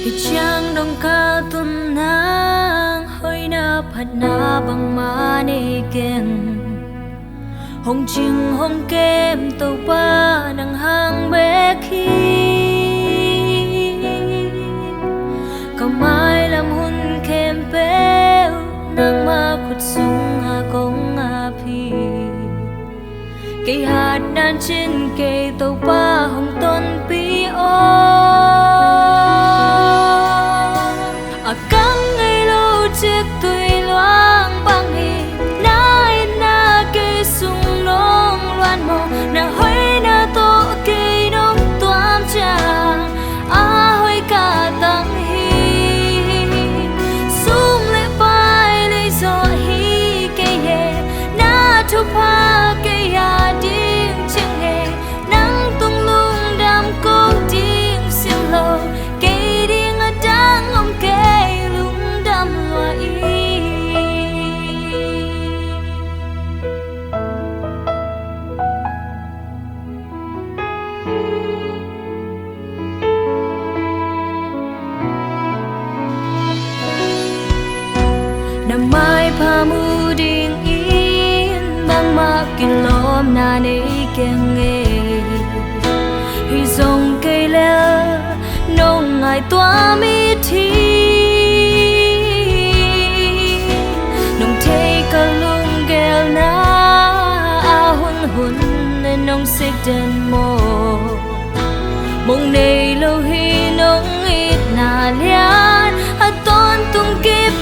Hichang dong ka tunang hoy na phat na bang manigeng hong ching hong kem tàu pa nang hang bé khi kamai lam hun kem pe nang ma khut sung ha kong a phi cây hạt đan trên cây tàu pa hong ton pi o căng ngay lâu chiếc tùy loang băng hi na cây sung nong loan màu na hoy na to cây nong toam chang a hoy cả tăng hi sung lệ pai lệ gió hi cây hè na thu pa cây ya điên chừng hè nắng tung lung đam cô điên xiêm lầu cây điên ở đang ông cây lung đam loài Nam mai pa mu ding in bang ma kin lom na nei keng nghe hi dòng cây leo nông ngài toa mi thi nông thế cả lung gel na a hun hun nên nông xích den mô mong này lâu hi nông ít na lian a ton tung kip